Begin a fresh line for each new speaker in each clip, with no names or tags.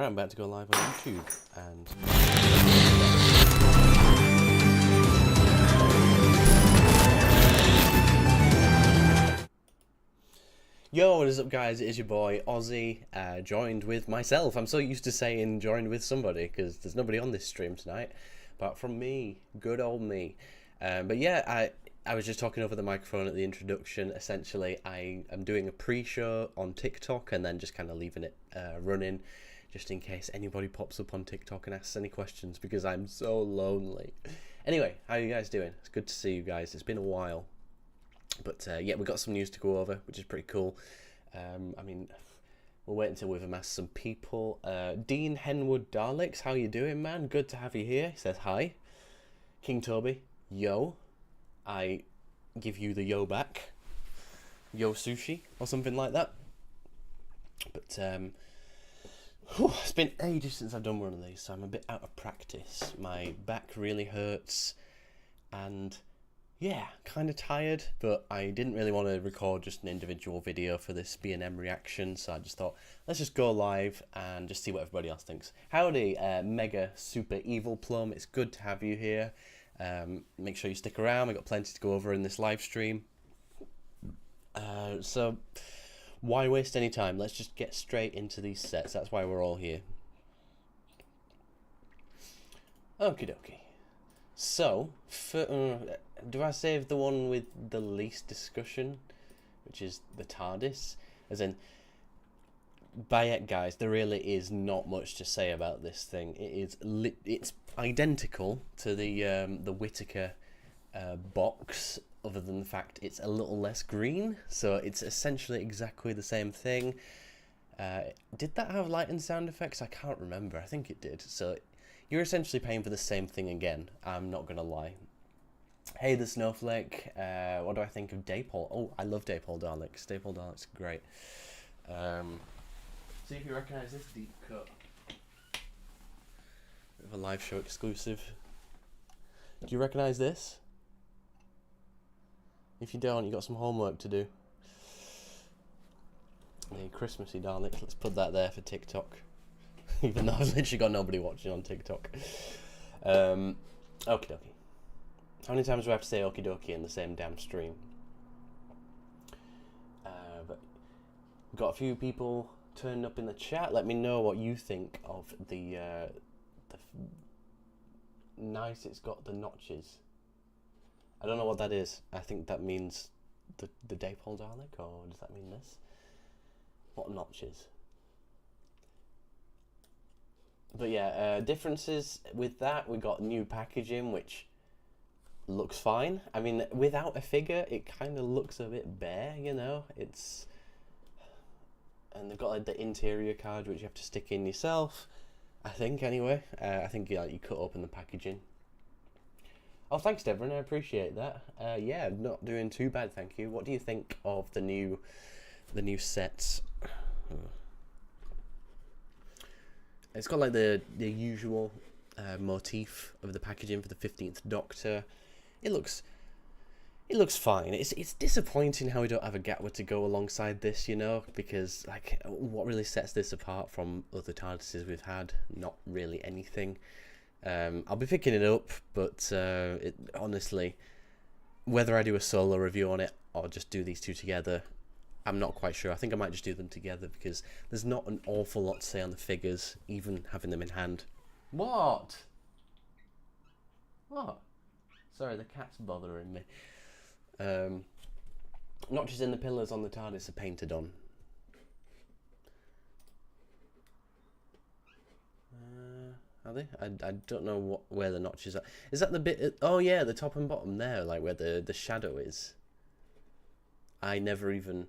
I'm about to go live on YouTube, and yo, what is up guys, it is your boy Ozzy, joined with myself. I'm so used to saying joined with somebody, because there's nobody on this stream tonight, apart from me, good old me. But yeah, I was just talking over the microphone at the introduction. Essentially, I am doing a pre-show on TikTok, and then just kind of leaving it running, just in case anybody pops up on TikTok and asks any questions, because I'm so lonely. Anyway, how are you guys doing? It's good to see you guys. It's been a while. But yeah, we've got some news to go over, which is pretty cool. I mean, we'll wait until we've amassed some people. Dean Henwood Daleks, how you doing, man? Good to have you here. He says hi. King Toby, yo. I give you the yo back. Yo sushi, or something like that. But it's been ages since I've done one of these, so I'm a bit out of practice. My back really hurts, and yeah, kind of tired, but I didn't really want to record just an individual video for this B&M reaction, so I just thought, let's just go live and just see what everybody else thinks. Howdy, Mega Super Evil Plum, it's good to have you here. Make sure you stick around, we've got plenty to go over in this live stream. So, why waste any time? Let's just get straight into these sets, that's why we're all here. Okie dokie. So, do I save the one with the least discussion, which is the TARDIS? As in, by it, guys, there really is not much to say about this thing. It's identical to the Whittaker box, other than the fact it's a little less green. So it's essentially exactly the same thing. Did that have light and sound effects? I can't remember. I think it did. So you're essentially paying for the same thing again. I'm not gonna lie. Hey, the Snowflake. What do I think of Dapol? Oh, I love Dapol Daleks. Dapol Daleks are great. See if you recognise this deep cut. Bit of a live show exclusive. Do you recognise this? If you don't, you got some homework to do. The Christmassy Daleks. Let's put that there for TikTok. Even though I've literally got nobody watching on TikTok. Okie dokie. How many times do I have to say okie dokie in the same damn stream? But got a few people turning up in the chat. Let me know what you think of the nice. It's got the notches. I don't know what that is. I think that means the Dapol Dalek, or does that mean this? What notches? But yeah, differences with that. We got new packaging, which looks fine. I mean, without a figure, it kind of looks a bit bare, you know. And they've got like the interior card, which you have to stick in yourself. I think anyway. I think you cut open the packaging. Oh, thanks, Devon. I appreciate that. Yeah, not doing too bad, thank you. What do you think of the new sets? It's got like the usual motif of the packaging for the 15th Doctor. It looks fine. It's disappointing how we don't have a Gatwa to go alongside this, you know, because like what really sets this apart from other TARDISes we've had? Not really anything. I'll be picking it up, but honestly, whether I do a solo review on it or just do these two together, I'm not quite sure. I think I might just do them together because there's not an awful lot to say on the figures, even having them in hand. What? What? Sorry, the cat's bothering me. Notches in the pillars on the TARDIS are painted on. Are they? I don't know where the notches are. Is that the bit? Oh yeah, the top and bottom there, like where the shadow is. I never even.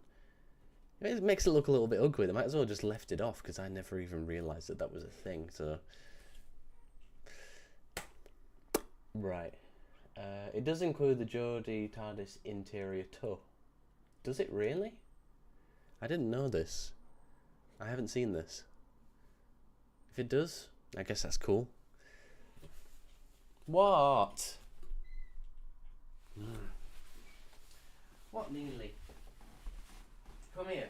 It makes it look a little bit ugly. They might as well just left it off because I never even realised that was a thing. So, right. It does include the Jodie TARDIS interior toe. Does it really? I didn't know this. I haven't seen this. If it does, I guess that's cool. What? What, Neely? Come here.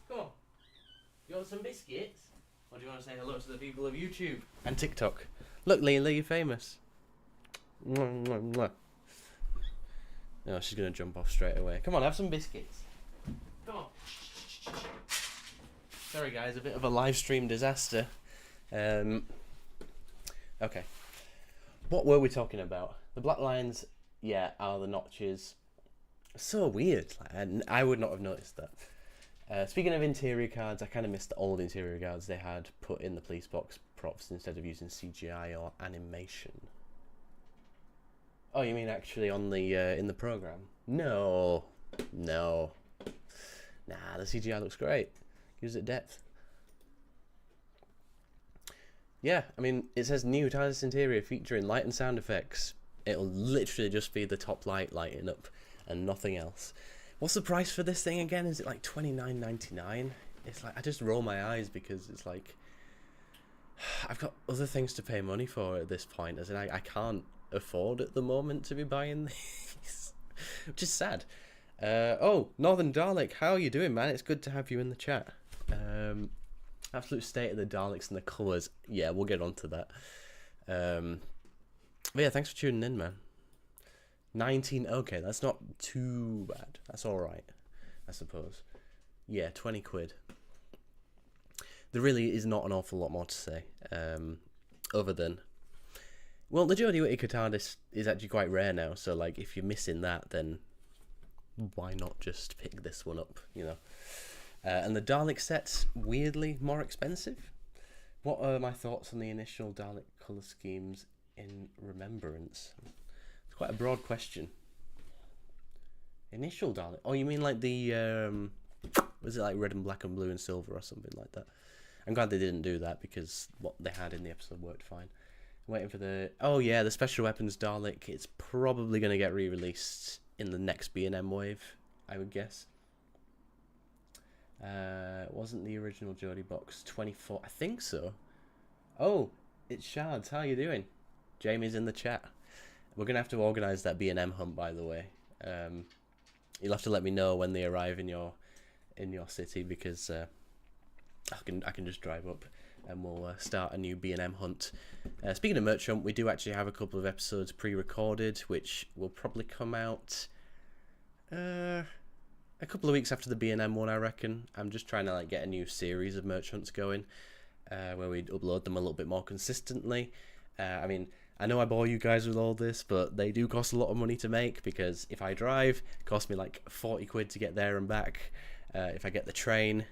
Come on. You want some biscuits? Or do you want to say hello to the people of YouTube and TikTok? Look, Lee, you're famous. Mwah, mwah, mwah. No, she's going to jump off straight away. Come on, have some biscuits. Come on. Sorry, guys, a bit of a live stream disaster. Okay. What were we talking about? The black lines, yeah, are the notches. So weird. I would not have noticed that. Speaking of interior cards, I kind of missed the old interior cards they had put in the police box props instead of using CGI or animation. Oh, you mean actually on the in the program? No. Nah, the CGI looks great. Gives it depth. Yeah, I mean, it says new TARDIS interior featuring light and sound effects. It'll literally just be the top light lighting up and nothing else. What's the price for this thing again? Is it like $29.99? It's like, I just roll my eyes because it's like, I've got other things to pay money for at this point, as in I can't afford at the moment to be buying these, which is sad. Oh, Northern Dalek, how are you doing, man? It's good to have you in the chat. Absolute state of the Daleks and the colours. Yeah, we'll get onto that. But yeah, thanks for tuning in, man. 19, okay, that's not too bad. That's alright, I suppose. Yeah, 20 quid. There really is not an awful lot more to say, other than, well, the Jodie Whittaker TARDIS is actually quite rare now, so like, if you're missing that, then why not just pick this one up, you know? And the Dalek set's weirdly more expensive. What are my thoughts on the initial Dalek colour schemes in remembrance? It's quite a broad question. Initial Dalek? Oh, you mean like the, was it like red and black and blue and silver or something like that? I'm glad they didn't do that because what they had in the episode worked fine. I'm waiting for the, oh yeah, the special weapons Dalek. It's probably going to get re-released in the next B&M wave, I would guess. It wasn't the original Jodie box. 24, I think so. Oh, it's Shards. How you doing? Jamie's in the chat. We're gonna have to organise that B&M hunt, by the way. You'll have to let me know when they arrive in your city, because I can just drive up and we'll start a new B&M hunt. Speaking of merch hunt, we do actually have a couple of episodes pre-recorded, which will probably come out a couple of weeks after the B&M one, I reckon. I'm just trying to like get a new series of merch hunts going, where we upload them a little bit more consistently. I mean, I know I bore you guys with all this, but they do cost a lot of money to make, because if I drive, it costs me like 40 quid to get there and back. If I get the train,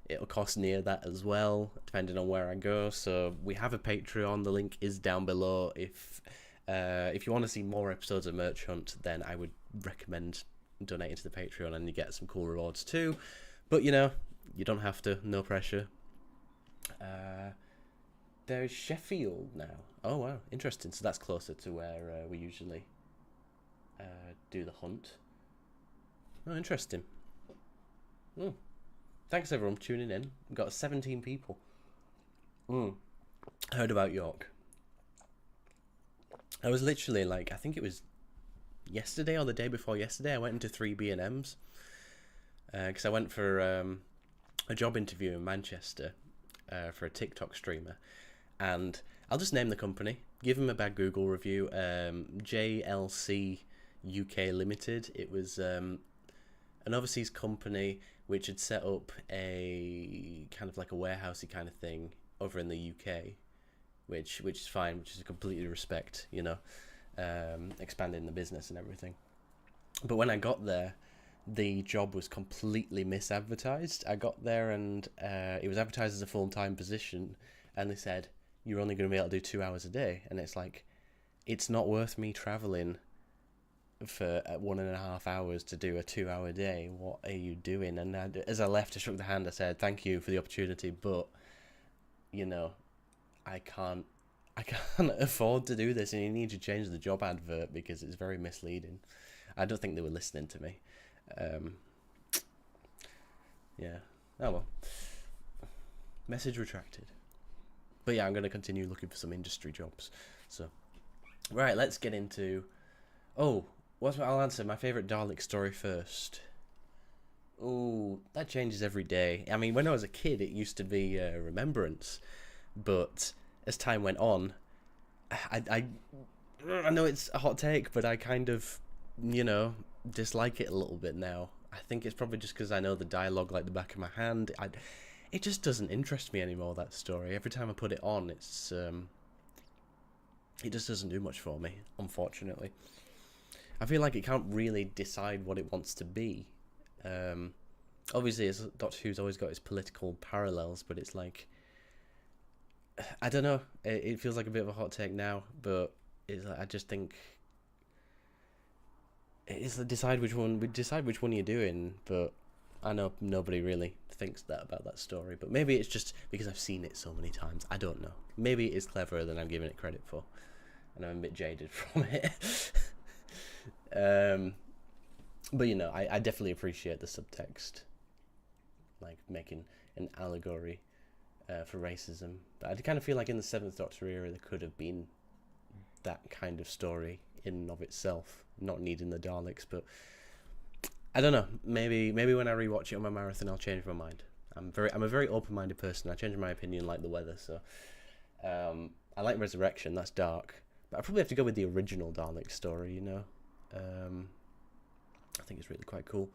it'll cost near that as well, depending on where I go. So we have a Patreon. The link is down below. If you want to see more episodes of Merch Hunt, then I would recommend donating to the Patreon, and you get some cool rewards too. But you know, you don't have to. No pressure. There's Sheffield now. Oh wow, interesting. So that's closer to where we usually do the hunt. Oh, interesting. Oh. Thanks everyone for tuning in. We've got 17 people. I heard about York. I was literally like, I think it was yesterday or the day before yesterday, I went into 3 B&Ms. Because I went for a job interview in Manchester for a TikTok streamer. And I'll just name the company. Give them a bad Google review. JLC UK Limited. It was an overseas company which had set up a kind of like a warehousey kind of thing over in the UK, which is fine, which is a completely respect, you know, expanding the business and everything. But when I got there, the job was completely misadvertised. I got there and it was advertised as a full-time position, and they said, you're only going to be able to do 2 hours a day. And it's like, it's not worth me travelling for 1.5 hours to do a 2 hour day. What are you doing? And as I left, I shook the hand. I said, thank you for the opportunity, but you know, I can't afford to do this, and you need to change the job advert because it's very misleading. I don't think they were listening to me. Yeah. Oh well. Message retracted. But yeah, I'm going to continue looking for some industry jobs. So, right, let's get into. Oh, I'll answer my favourite Dalek story first. Ooh, that changes every day. I mean, when I was a kid, it used to be Remembrance, but as time went on, I know it's a hot take, but I kind of, you know, dislike it a little bit now. I think it's probably just because I know the dialogue like the back of my hand. It just doesn't interest me anymore, that story. Every time I put it on, it just doesn't do much for me, unfortunately. I feel like it can't really decide what it wants to be. Obviously, Doctor Who's always got its political parallels, but it's like, I don't know. It feels like a bit of a hot take now, but I just think it's decide which one. We decide which one you're doing, but I know nobody really thinks that about that story. But maybe it's just because I've seen it so many times. I don't know. Maybe it's cleverer than I'm giving it credit for, and I'm a bit jaded from it. But you know, I definitely appreciate the subtext, like making an allegory for racism. But I kind of feel like in the Seventh Doctor era, there could have been that kind of story in and of itself, not needing the Daleks. But I don't know. Maybe when I rewatch it on my marathon, I'll change my mind. I'm a very open-minded person. I change my opinion like the weather. So I like Resurrection. That's dark, but I probably have to go with the original Dalek story. You know. I think it's really quite cool.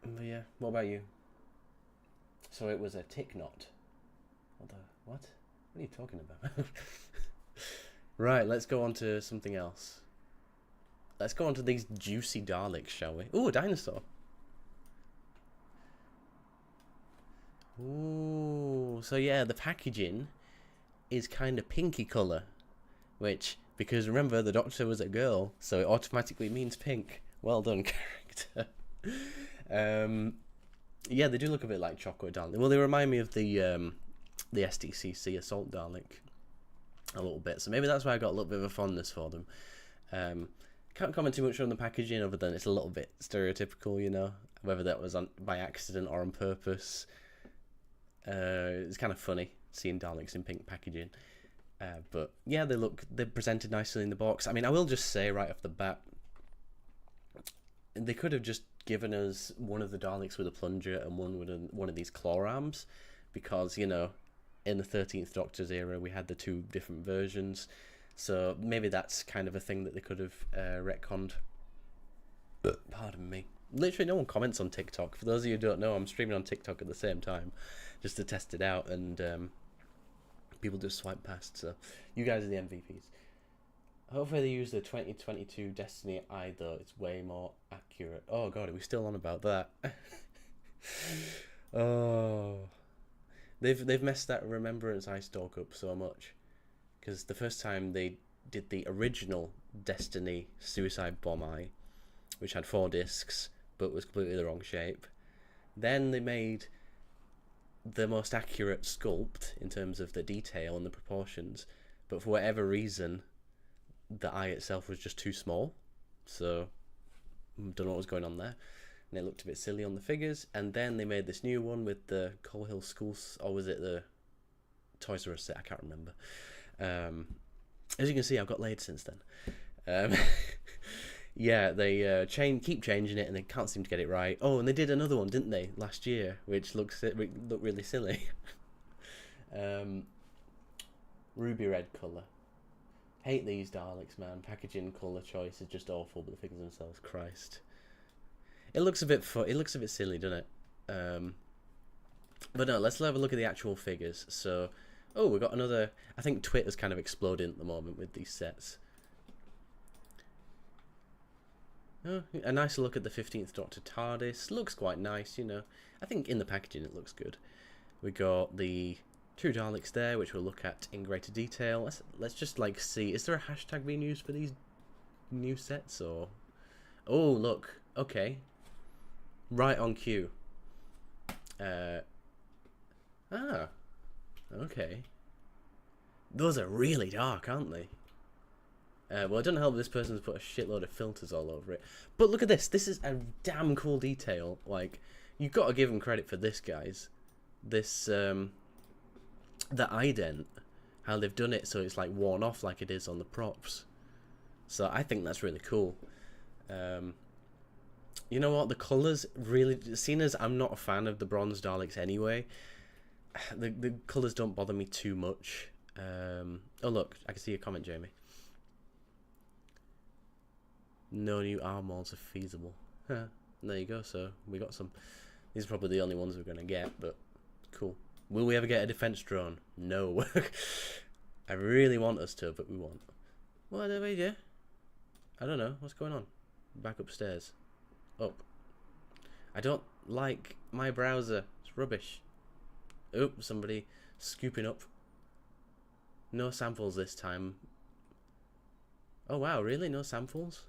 But yeah, what about you? So it was a tick knot. What? What are you talking about? Right, let's go on to something else. Let's go on to these juicy Daleks, shall we? Ooh, a dinosaur. Ooh, so yeah, the packaging is kind of pinky colour, which, because remember, the Doctor was a girl, so it automatically means pink. Well done, character. Yeah, they do look a bit like chocolate Dalek. Well, they remind me of the SDCC Assault Dalek a little bit, so maybe that's why I got a little bit of a fondness for them. Can't comment too much on the packaging other than it's a little bit stereotypical, you know, whether that was by accident or on purpose. It's kind of funny seeing Daleks in pink packaging. But yeah, they're presented nicely in the box. I mean, I will just say right off the bat, they could have just given us one of the Daleks with a plunger and one with one of these claw arms, because, you know, in the 13th Doctor's era we had the two different versions, so maybe that's kind of a thing that they could have retconned. Pardon me. Literally no one comments on TikTok. For those of you who don't know, I'm streaming on TikTok at the same time just to test it out, and people just swipe past, so you guys are the MVPs. Hopefully they use the 2022 Destiny Eye, though. It's way more accurate. Oh god, are we still on about that? Oh, they've messed that Remembrance Eye stalk up so much, because the first time they did the original Destiny Suicide Bomb Eye, which had 4 discs but was completely the wrong shape. Then they made the most accurate sculpt in terms of the detail and the proportions, but for whatever reason the eye itself was just too small, so don't know what was going on there, and it looked a bit silly on the figures. And then they made this new one with the Coal Hill Schools, or was it the Toys R Us set? I can't remember. As you can see, I've got laid since then. Yeah, they keep changing it, and they can't seem to get it right. Oh, and they did another one, didn't they, last year, which looked really silly. Ruby red colour. Hate these Daleks, man. Packaging colour choice is just awful, but the figures themselves, Christ. It looks a bit silly, doesn't it? But no, let's have a look at the actual figures. So, oh, we've got another. I think Twitter's kind of exploding at the moment with these sets. Oh, a nice look at the 15th Doctor TARDIS. Looks quite nice, you know. I think in the packaging it looks good. We got the 2 Daleks there, which we'll look at in greater detail. Let's just like see. Is there a hashtag being used for these new sets, or? Oh, look. Okay. Right on cue. Okay. Those are really dark, aren't they? Well, it doesn't help this person's put a shitload of filters all over it. But look at this. This is a damn cool detail. Like, you've got to give them credit for this, guys. This, the ident, how they've done it so it's like worn off like it is on the props. So I think that's really cool. You know what? The colours really... Seeing as I'm not a fan of the bronze Daleks anyway, the colours don't bother me too much. Oh, look. I can see your comment, Jamie. No new arm molds are feasible. Huh. There you go, so we got some. These are probably the only ones we're going to get, but cool. Will we ever get a defense drone? No. I really want us to, but we won't. What do we do? I don't know. What's going on? Back upstairs. Up. I don't like my browser. It's rubbish. Oop, somebody scooping up. No samples this time. Oh wow, really? No samples?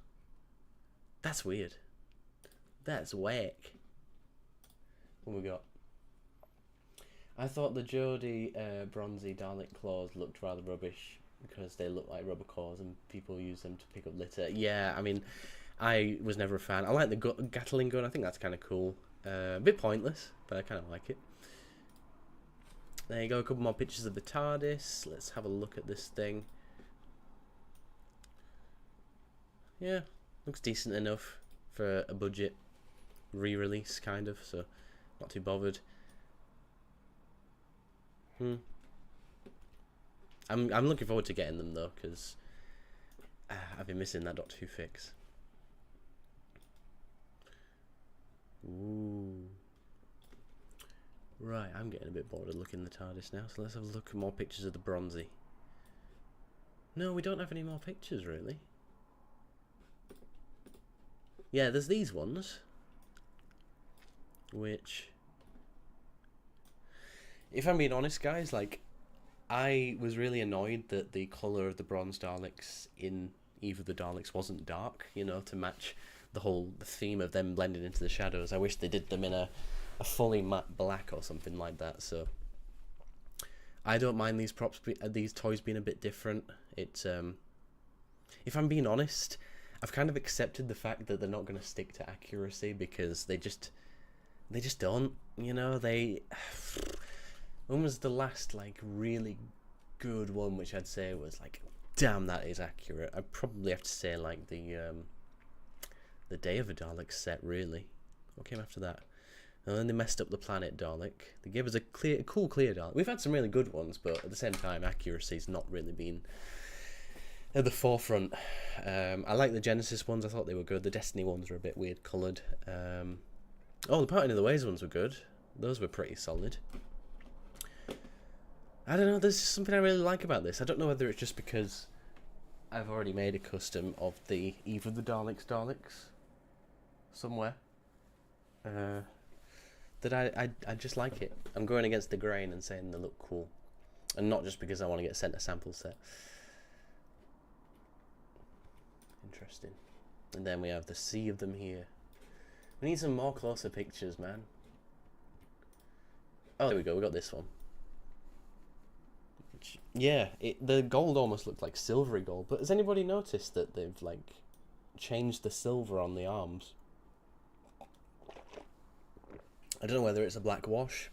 That's weird. That's whack. What we got? I thought the Jodie bronzy Dalek claws looked rather rubbish because they look like rubber claws and people use them to pick up litter. Yeah, I mean, I was never a fan. I like the Gatling gun. I think that's kind of cool. A bit pointless, but I kind of like it. There you go. A couple more pictures of the TARDIS. Let's have a look at this thing. Yeah, looks decent enough for a budget re-release, kind of. So, not too bothered. I'm looking forward to getting them though, because I've been missing that Doctor Who fix. Ooh. Right, I'm getting a bit bored of looking at the TARDIS now, so let's have a look at more pictures of the bronzy. No, we don't have any more pictures, really. Yeah, there's these ones, which, if I'm being honest, guys, like, I was really annoyed that the colour of the bronze Daleks in Eve of the Daleks wasn't dark, you know, to match the theme of them blending into the shadows. I wish they did them in a fully matte black or something like that. So I don't mind these these toys being a bit different. It's if I'm being honest, I've kind of accepted the fact that they're not going to stick to accuracy because they just don't, you know. When was the last like really good one which I'd say was like, damn, that is accurate? I'd probably have to say like the Day of a Dalek set, really. What came after that? And then they messed up the Planet Dalek. They gave us a cool clear Dalek. We've had some really good ones, but at the same time, accuracy's not really been at the forefront. I like the Genesis ones. I thought they were good. The Destiny ones were a bit weird coloured. Oh, the Parting of the Ways ones were good. Those were pretty solid. I don't know, there's just something I really like about this. I don't know whether it's just because I've already made a custom of the Eve of the Daleks somewhere. That I just like it. I'm going against the grain and saying they look cool. And not just because I want to get sent a sample set. Interesting. And then we have the sea of them here. We need some more closer pictures, man. Oh, there we go, we got this one. Yeah, the gold almost looked like silvery gold, but has anybody noticed that they've like changed the silver on the arms? I don't know whether it's a black wash.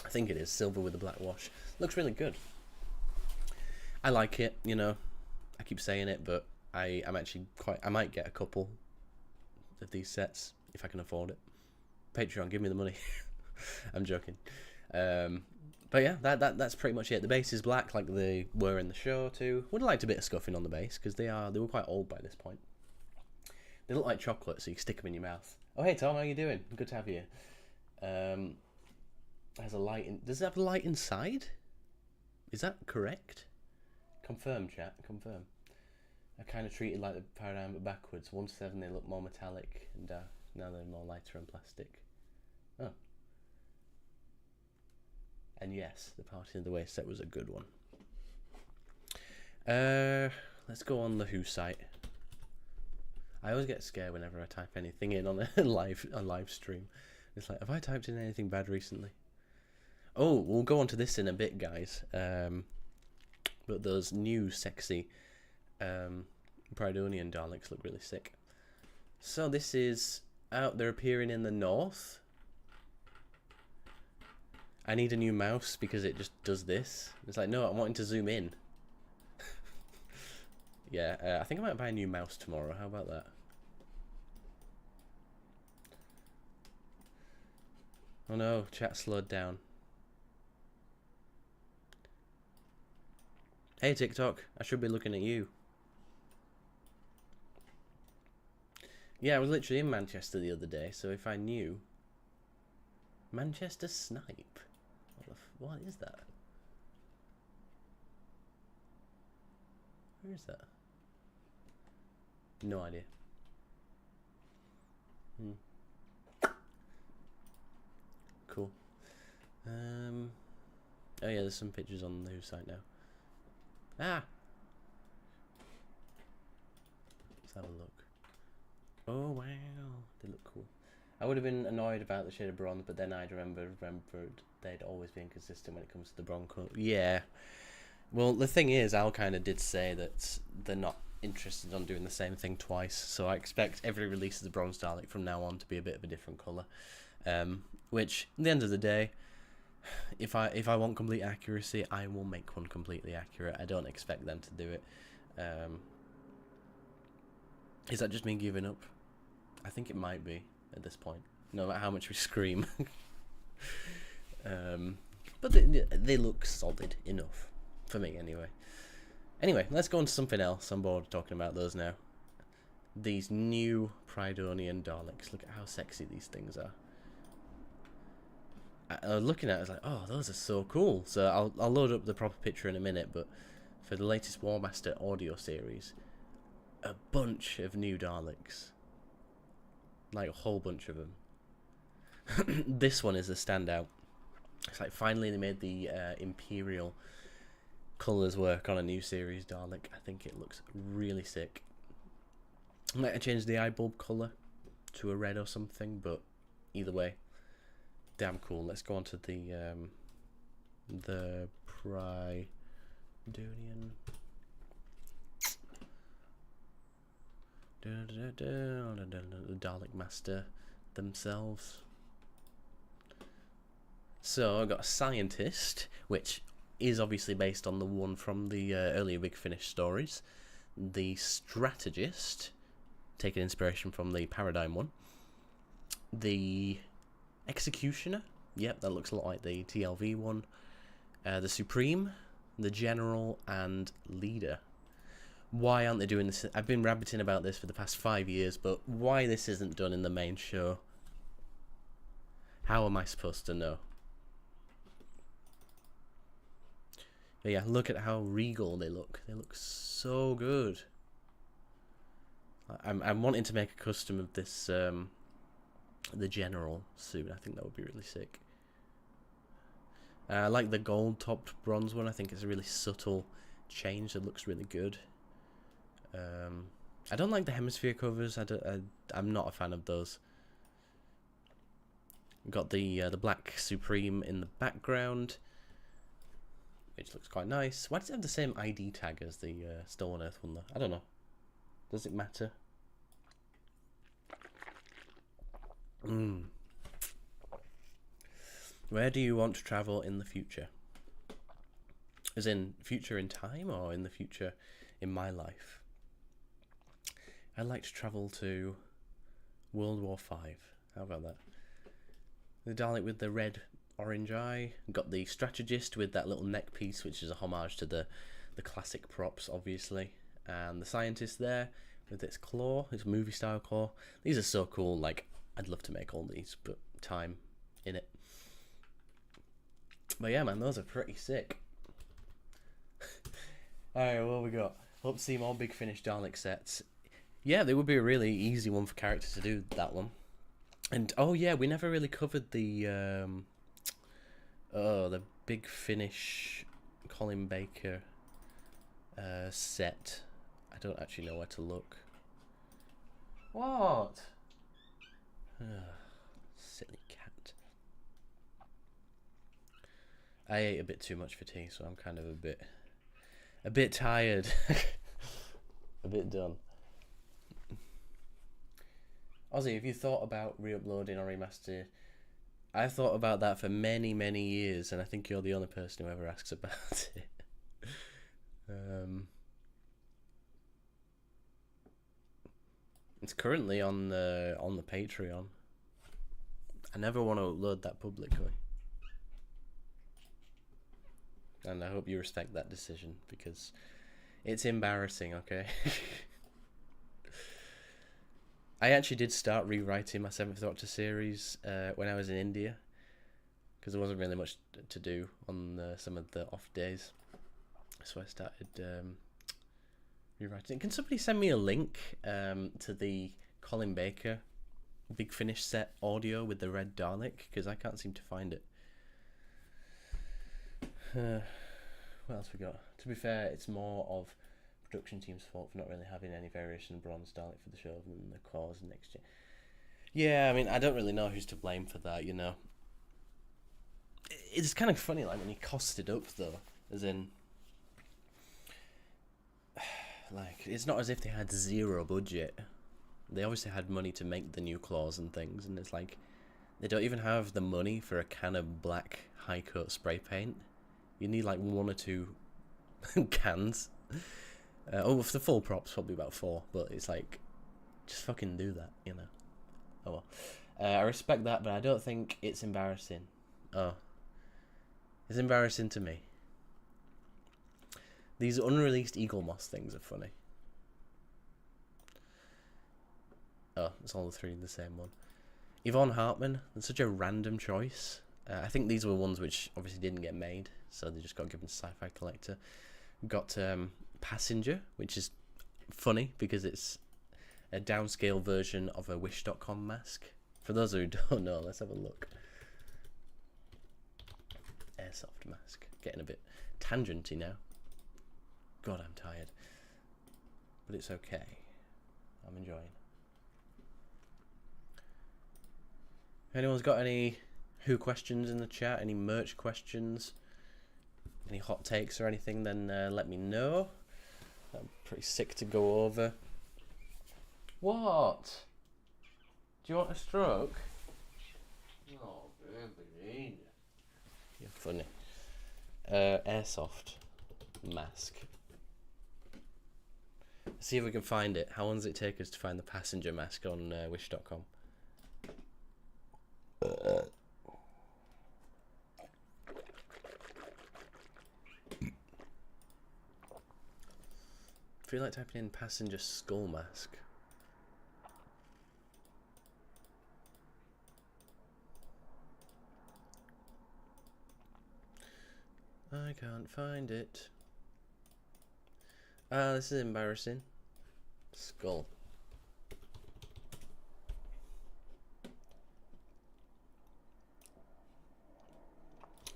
I think it is silver with a black wash. Looks really good. I like it, you know. I keep saying it, but I'm actually I might get a couple of these sets if I can afford it. Patreon, give me the money. I'm joking. But yeah, that's pretty much it. The base is black like they were in the show too. Would have liked a bit of scuffing on the base because they were quite old by this point. They look like chocolate, so you can stick them in your mouth. Oh hey Tom, how you doing? Good to have you. Has a light in. Does it have a light inside? Is that correct? Confirm, chat. Confirm. I kind of treated like the paradigm but backwards. 1 to 7 they look more metallic and now they're more lighter and plastic. Oh. And yes, the Parting of the Ways set was a good one. Let's go on the Who site. I always get scared whenever I type anything in on a live stream. It's like, have I typed in anything bad recently? Oh, we'll go on to this in a bit, guys. But those new sexy Prydonian Daleks look really sick. So this is out. They're appearing in the north. I need a new mouse because it just does this. It's like, no, I'm wanting to zoom in. Yeah, I think I might buy a new mouse tomorrow. How about that? Oh no, chat slowed down. Hey TikTok, I should be looking at you. Yeah, I was literally in Manchester the other day, so if I knew... Manchester Snipe? What is that? Where is that? No idea. Cool. Oh yeah, there's some pictures on the news site now. Ah! Let's have a look. Oh wow, they look cool. I would have been annoyed about the shade of bronze, but then I'd remembered they'd always be inconsistent when it comes to the bronze colour. Yeah. Well, the thing is, Al kind of did say that they're not interested on doing the same thing twice, so I expect every release of the bronze Dalek from now on to be a bit of a different colour. Which, at the end of the day, if I want complete accuracy, I will make one completely accurate. I don't expect them to do it. Is that just me giving up? I think it might be at this point, no matter how much we scream. But they look solid enough for me anyway. Anyway, let's go on to something else. I'm bored of talking about those now. These new Prydonian Daleks. Look at how sexy these things are. I was looking at it, I was like, oh, those are so cool. So I'll load up the proper picture in a minute, but for the latest War Master audio series, a bunch of new Daleks. Like a whole bunch of them. This one is a standout. It's like finally they made the Imperial colours work on a new series Dalek. I think it looks really sick. I might have changed the eye bulb colour to a red or something, but either way, damn cool. Let's go on to the Prydonian. The Dalek Master themselves. So I've got a scientist, which is obviously based on the one from the earlier Big Finish stories. The strategist, taking inspiration from the Paradigm one. The executioner, yep, that looks a lot like the TLV one. The Supreme, the General, and Leader. Why aren't they doing this? I've been rabbiting about this for the past 5 years, but why this isn't done in the main show? How am I supposed to know? But yeah, look at how regal they look. They look so good. I'm wanting to make a custom of this, the General suit. I think that would be really sick. I like the gold-topped bronze one. I think it's a really subtle change that looks really good. I don't like the hemisphere covers. I'm not a fan of those. Got the black Supreme in the background, which looks quite nice. Why does it have the same ID tag as the Stolen Earth one though? I don't know. Does it matter? Where do you want to travel in the future? As in future in time, or in the future in my life? I'd like to travel to World War V. How about that? The Dalek with the red orange eye. Got the strategist with that little neck piece, which is a homage to the classic props, obviously. And the scientist there with its claw, its movie style claw. These are so cool. Like, I'd love to make all these, but time in it. But yeah, man, those are pretty sick. Alright, what we got? Hope to see more Big Finish Dalek sets. Yeah, they would be a really easy one for characters to do, that one. And, oh yeah, we never really covered the Big Finish Colin Baker set. I don't actually know where to look. What? Silly cat. I ate a bit too much for tea, so I'm kind of a bit tired. A bit done. Ozzy, have you thought about re-uploading or remastering? I've thought about that for many, many years, and I think you're the only person who ever asks about it. It's currently on the Patreon. I never want to upload that publicly. And I hope you respect that decision, because it's embarrassing, okay? I actually did start rewriting my 7th Doctor series when I was in India, because there wasn't really much to do on some of the off days. So I started rewriting. Can somebody send me a link to the Colin Baker Big Finish set audio with the red Dalek? Because I can't seem to find it. What else we got? To be fair, it's more of production team's fault for not really having any variation of bronze Dalek for the show than the cause next year. Yeah, I mean, I don't really know who's to blame for that, you know. It's kind of funny, like, when he costed up, though, as in, like, it's not as if they had zero budget. They obviously had money to make the new claws and things, and it's like, they don't even have the money for a can of black high coat spray paint. You need like 1 or 2 cans. For the full props, probably about 4, but it's like, just fucking do that, you know. Oh well. I respect that, but I don't think it's embarrassing. Oh. It's embarrassing to me. These unreleased Eagle Moss things are funny. Oh, it's all the 3 in the same one. Yvonne Hartman, that's such a random choice. I think these were ones which obviously didn't get made, so they just got given to Sci-Fi Collector. Got Passenger, which is funny because it's a downscale version of a Wish.com mask. For those who don't know, let's have a look. Airsoft mask. Getting a bit tangenty now. God, I'm tired. But it's okay. I'm enjoying. If anyone's got any Who questions in the chat, any merch questions, any hot takes or anything, then let me know. I'm pretty sick to go over. What? Do you want a stroke? Oh, baby. You're funny. Airsoft mask. See if we can find it. How long does it take us to find the Passenger mask on Wish.com? I feel like typing in Passenger skull mask. I can't find it. Ah, this is embarrassing. Skull.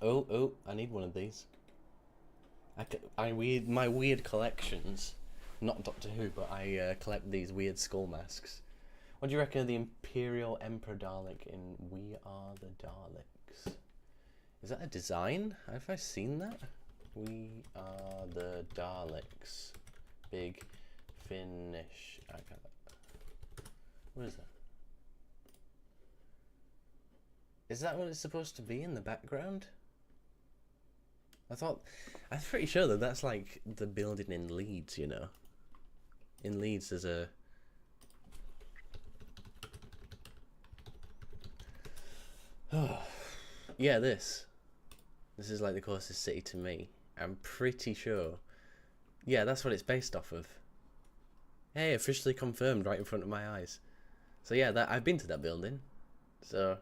Oh, I need one of these. My weird collections, not Doctor Who, but I collect these weird skull masks. What do you reckon of the Imperial Emperor Dalek in We Are the Daleks? Is that a design? Have I seen that? We Are the Daleks. Big Finish. I got that. What is that? Is that what it's supposed to be in the background? I'm pretty sure that that's like the building in Leeds, you know. In Leeds there's a... Oh, yeah, this is like the closest city to me. I'm pretty sure. Yeah, that's what it's based off of. Hey, officially confirmed right in front of my eyes. So yeah, I've been to that building. So,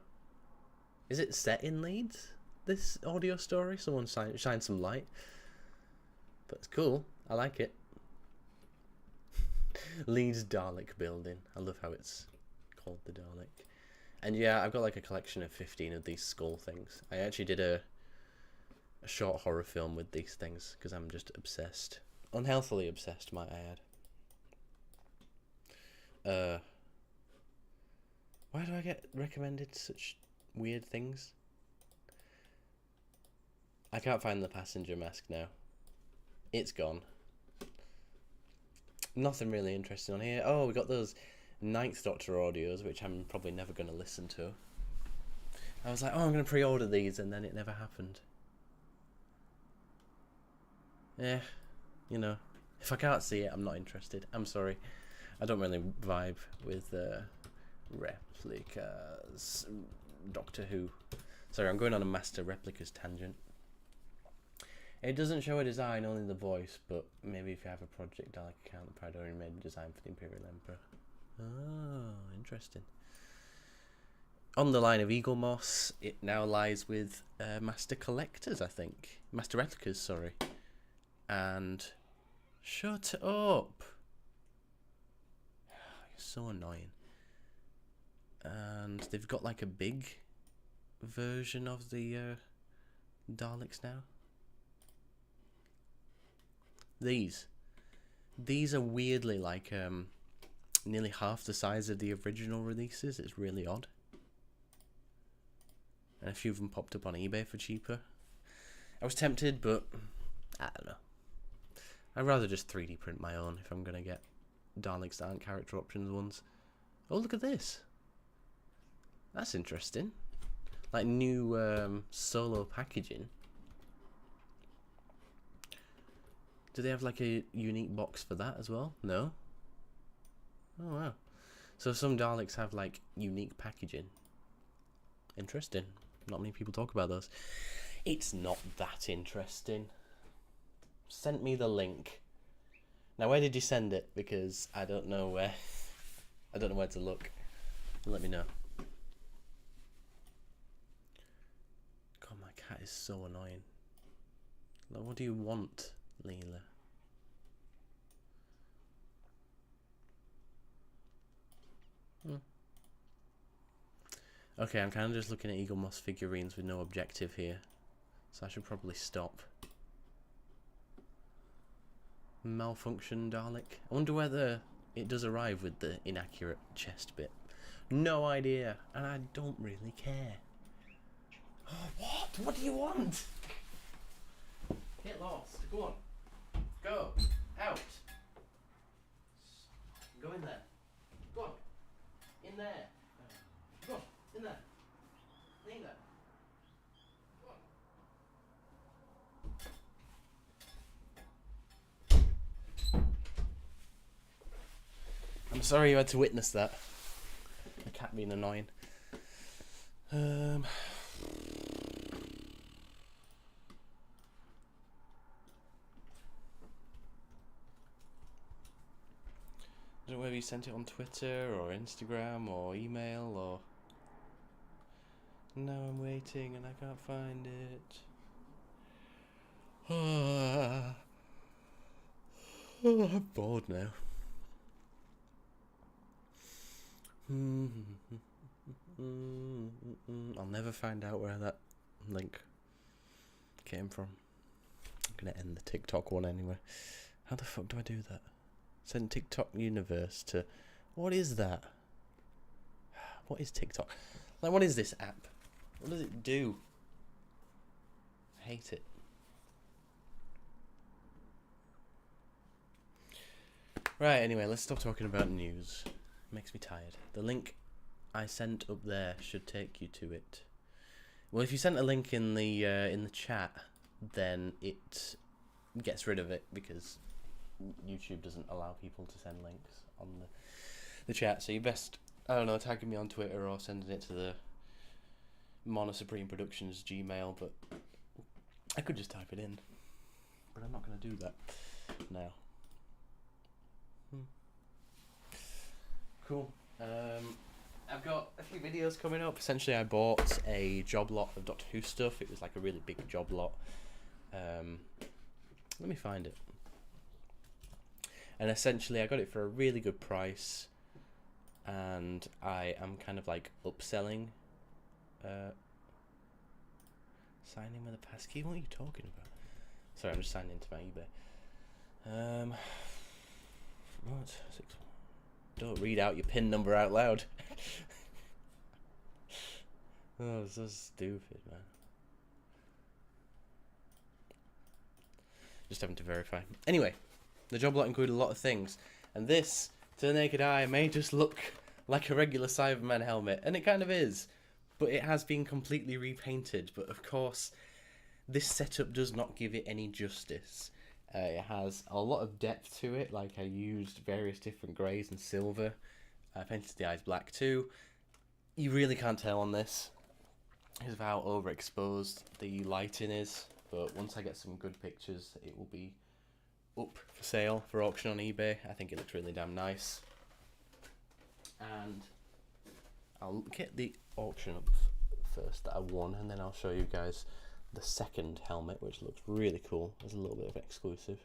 is it set in Leeds, this audio story? Someone shine some light. But it's cool. I like it. Leeds Dalek building. I love how it's called the Dalek. And yeah, I've got like a collection of 15 of these skull things. I actually did a short horror film with these things because I'm just obsessed. Unhealthily obsessed, might I add. Why do I get recommended such weird things? I can't find the Passenger mask now. It's gone. Nothing really interesting on here. Oh, we got those 9th Doctor audios, which I'm probably never going to listen to. I was like, oh, I'm going to pre-order these, and then it never happened. Yeah, you know, if I can't see it, I'm not interested. I'm sorry. I don't really vibe with replicas. Doctor Who. Sorry, I'm going on a Master Replicas tangent. It doesn't show a design, only the voice, but maybe if you have a Project Dalek account, the Prydonian made a design for the Imperial Emperor. Oh, interesting. On the line of Eagle Moss, it now lies with Master Collectors, I think. Master Replicas, sorry. And... shut up! You're so annoying. And they've got like a big version of the Daleks now. These are weirdly like nearly half the size of the original releases. It's really odd. And a few of them popped up on eBay for cheaper. I was tempted, but I don't know. I'd rather just 3D print my own if I'm going to get Daleks that aren't character options ones. Oh, look at this. That's interesting. Like new solo packaging. Do they have like a unique box for that as well? No? Oh wow. So some Daleks have like unique packaging. Interesting. Not many people talk about those. It's not that interesting. Sent me the link. Now where did you send it? Because I don't know where. I don't know where to look. Let me know. God, my cat is so annoying. Like, what do you want, Leela? Okay, I'm kind of just looking at Eagle Moss figurines with no objective here. So I should probably stop. Malfunction Dalek. I wonder whether it does arrive with the inaccurate chest bit. No idea. And I don't really care. Oh, what? What do you want? Get lost. Go on. Go. Out. Go in there. Go on. In there. Go on. In there. In there. Go on. I'm sorry you had to witness that. The cat being annoying. I don't know whether you sent it on Twitter or Instagram or email or... Now I'm waiting and I can't find it. I'm bored now. I'll never find out where that link came from. I'm gonna end the TikTok one anyway. How the fuck do I do that? Send TikTok universe to... What is that? What is TikTok? Like, what is this app? What does it do? I hate it. Right, anyway, let's stop talking about news. It makes me tired. The link I sent up there should take you to it. Well, if you sent a link in the chat, then it gets rid of it because YouTube doesn't allow people to send links on the chat. So you best, I don't know, tagging me on Twitter or sending it to the MonoSupreme Productions Gmail, but I could just type it in. But I'm not going to do that now. Cool. I've got a few videos coming up. Essentially, I bought a job lot of Doctor Who stuff. It was like a really big job lot. Let me find it. And essentially, I got it for a really good price. And I am kind of like upselling. Sign in with a passkey? What are you talking about? Sorry, I'm just signing into my eBay. What? 6. Don't read out your PIN number out loud. Oh, so stupid, man. Just having to verify. Anyway, the job lot included a lot of things. And this, to the naked eye, may just look like a regular Cyberman helmet. And it kind of is. But it has been completely repainted. But of course, this setup does not give it any justice. It has a lot of depth to it, like I used various different greys and silver. I painted the eyes black too. You really can't tell on this. Here's how overexposed the lighting is, but once I get some good pictures, it will be up for sale for auction on eBay. I think it looks really damn nice. And I'll get the auction up first that I won, and then I'll show you guys the second helmet, which looks really cool. There's a little bit of exclusive.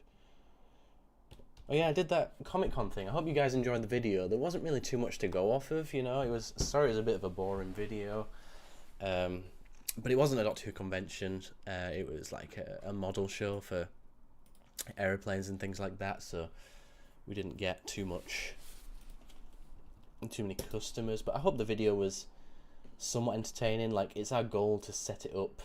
Oh yeah, I did that Comic-Con thing. I hope you guys enjoyed the video. There wasn't really too much to go off of, you know. It was a bit of a boring video. But it wasn't a Doctor Who convention. It was like a model show for aeroplanes and things like that, so we didn't get too many customers. But I hope the video was somewhat entertaining. Like, it's our goal to set it up.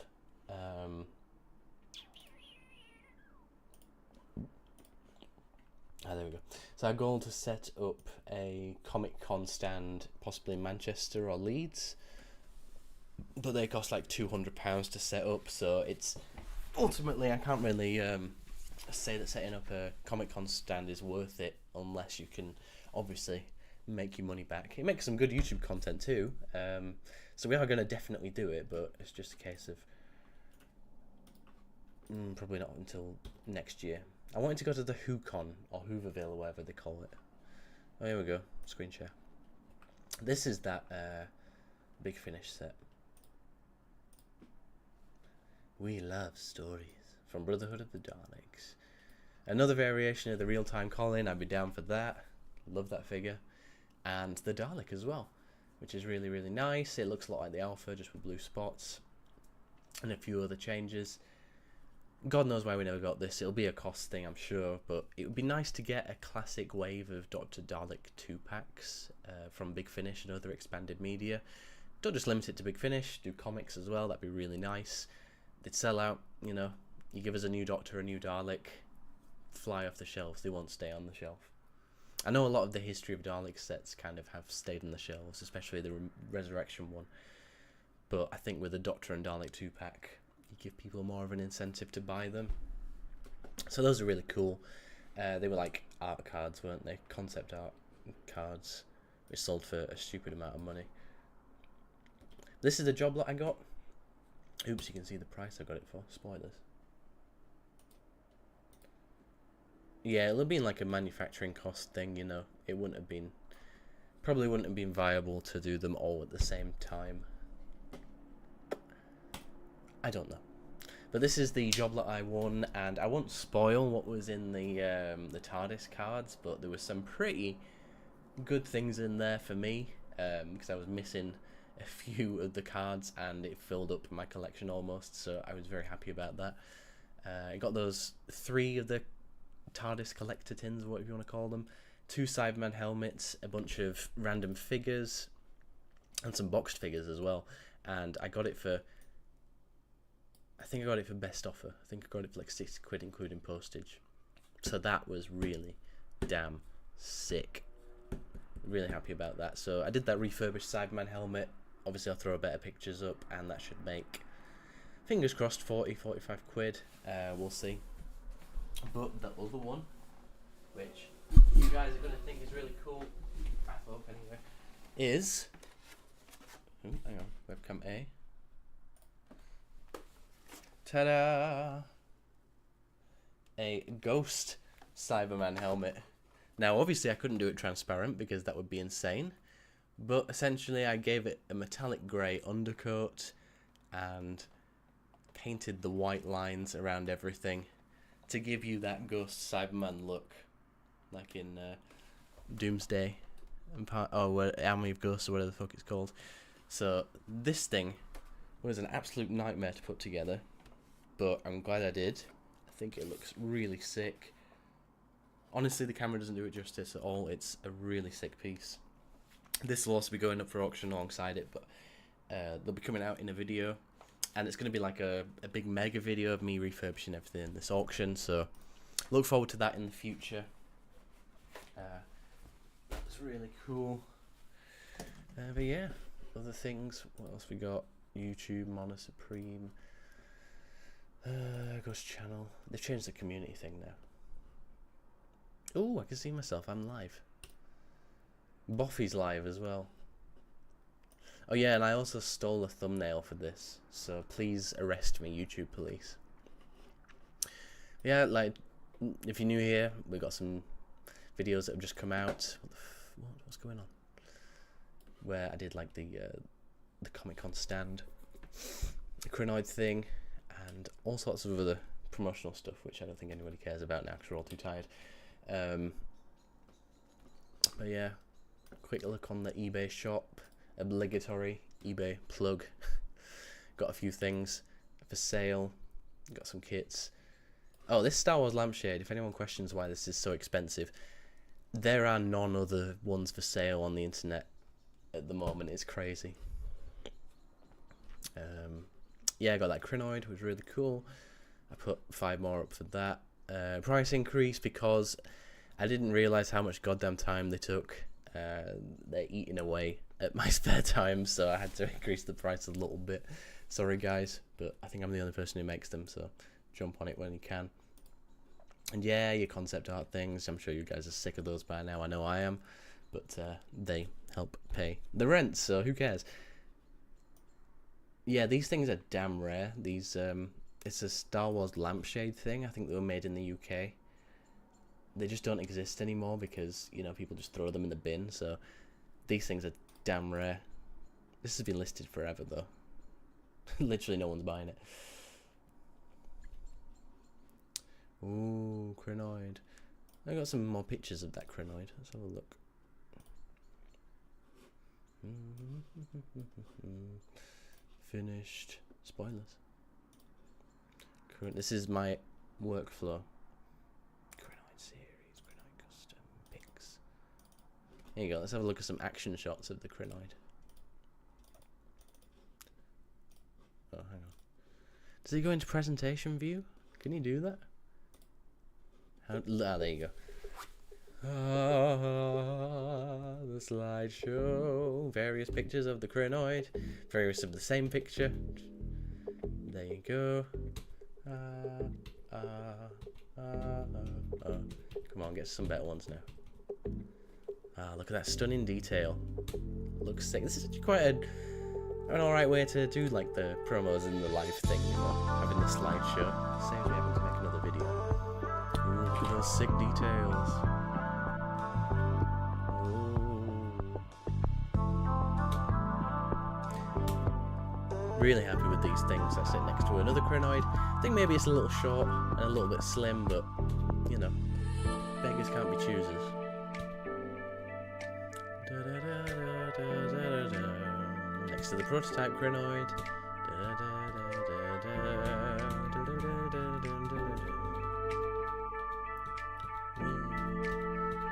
There we go. It's our goal to set up a Comic-Con stand, possibly in Manchester or Leeds. But they cost like £200 to set up, so it's ultimately, I can't really say that setting up a Comic-Con stand is worth it unless you can obviously make your money back. It makes some good YouTube content too, so we are going to definitely do it, but it's just a case of probably not until next year. I wanted to go to the WhoCon or Hooverville or whatever they call it. Oh, here we go, screen share. This is that Big Finish set. We love stories from Brotherhood of the Daleks. Another variation of the real-time calling. I'd be down for that. Love that figure. And the Dalek as well, which is really, really nice. It looks a lot like the Alpha, just with blue spots. And a few other changes. God knows why we never got this. It'll be a cost thing, I'm sure. But it would be nice to get a classic wave of Dr. Dalek 2-packs from Big Finish and other expanded media. Don't just limit it to Big Finish. Do comics as well. That'd be really nice. They'd sell out, you know. You give us a new Doctor, a new Dalek, fly off the shelves. They won't stay on the shelf. I know a lot of the history of Dalek sets kind of have stayed on the shelves, especially the Resurrection one. But I think with the Doctor and Dalek 2-pack, you give people more of an incentive to buy them. So those are really cool. They were like art cards, weren't they? Concept art cards, which sold for a stupid amount of money. This is the job lot I got. Oops, you can see the price I got it for. Spoilers. Yeah, it'll have been like a manufacturing cost thing, you know. It wouldn't have been... Probably wouldn't have been viable to do them all at the same time. I don't know. But this is the job lot I won, and I won't spoil what was in the TARDIS cards, but there was some pretty good things in there for me, because I was missing a few of the cards and it filled up my collection almost, so I was very happy about that. I got those 3 of the TARDIS collector tins, whatever you want to call them, 2 Cyberman helmets, a bunch of random figures, and some boxed figures as well. And I got it for, I think I got it for best offer. I think I got it for like £60 including postage. So that was really damn sick. Really happy about that. So I did that refurbished Cyberman helmet. Obviously I'll throw better pictures up, and that should make, fingers crossed, 40-45 quid. We'll see. But the other one, which you guys are going to think is really cool, I hope anyway, is, hang on, webcam A. Ta-da! A ghost Cyberman helmet. Now obviously I couldn't do it transparent because that would be insane. But essentially I gave it a metallic grey undercoat and painted the white lines around everything to give you that ghost Cyberman look, like in Doomsday and Army of Ghosts or whatever the fuck it's called. So this thing was an absolute nightmare to put together, but I'm glad I did. I think it looks really sick. Honestly, the camera doesn't do it justice at all. It's a really sick piece. This will also be going up for auction alongside it, but they'll be coming out in a video, and it's going to be like a big mega video of me refurbishing everything in this auction, so look forward to that in the future. That's really cool. But yeah, other things, what else we got? YouTube, MonoSupreme, Ghost Channel. They've changed the community thing now. Oh, I can see myself, I'm live. Boffy's live as well. Oh yeah, and I also stole a thumbnail for this, so please arrest me, YouTube police. Yeah, like, if you're new here, we got some videos that have just come out. What's going on? Where I did like the Comic-Con stand, the Crinoid thing, and all sorts of other promotional stuff, which I don't think anybody cares about now because we're all too tired. But yeah, quick look on the eBay shop. Obligatory eBay plug. Got a few things for sale. Got some kits. Oh, this Star Wars lampshade, if anyone questions why this is so expensive, there are none other ones for sale on the internet at the moment. It's crazy. Yeah, I got that Crinoid, which was really cool. I put 5 more up for that. Price increase because I didn't realise how much goddamn time they took. They're eating away at my spare time, so I had to increase the price a little bit. Sorry guys, but I think I'm the only person who makes them, so jump on it when you can. And yeah, your concept art things, I'm sure you guys are sick of those by now. I know I am, but they help pay the rent, so who cares? Yeah, these things are damn rare. These it's a Star Wars lampshade thing. I think they were made in the UK. They just don't exist anymore because, you know, people just throw them in the bin. So these things are damn rare. This has been listed forever though. Literally no one's buying it. Ooh, Crinoid. I got some more pictures of that Crinoid. Let's have a look. Finished. Spoilers. This is my workflow. Crinoid series, Crinoid custom pics. Here you go. Let's have a look at some action shots of the Crinoid. Oh, hang on. Does he go into presentation view? Can you do that? There you go. The slideshow. Various pictures of the Crinoid. Various of the same picture. There you go. Come on, get some better ones now. Look at that stunning detail. Looks sick. This is actually quite an alright way to do like the promos and the live thing, you know, having the slideshow. Saves me having to make another video. Ooh, look at those sick details. Really happy with these things. I sit next to another Crinoid. I think maybe it's a little short and a little bit slim, but you know, beggars can't be choosers. Next to the prototype Crinoid.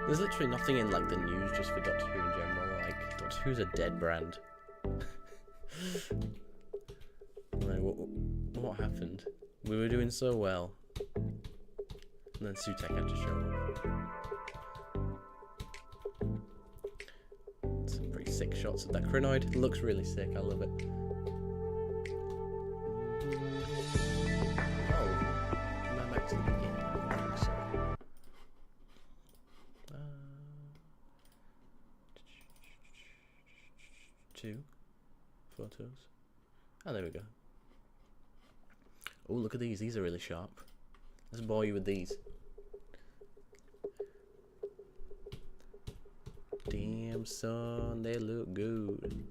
There's literally nothing in like the news just for Doctor Who in general. Like, Doctor Who's a dead brand. Like, what happened? We were doing so well, and then Sutek had to show up. Some pretty sick shots of that Crinoid. It looks really sick. I love it. Oh, am I back to the beginning? I think so. Two photos. Oh, there we go. Oh, look at these. These are really sharp. Let's bore you with these. Damn, son, they look good.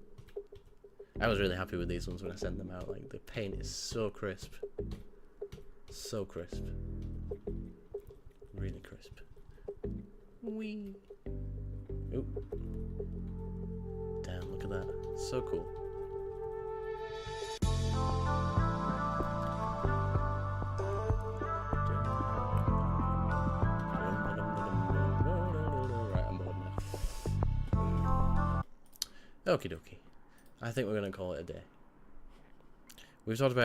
I was really happy with these ones when I sent them out. Like, the paint is so crisp. So crisp. Really crisp. Wee. Oop. Damn, look at that. So cool. Okie dokie. I think we're going to call it a day. We've talked about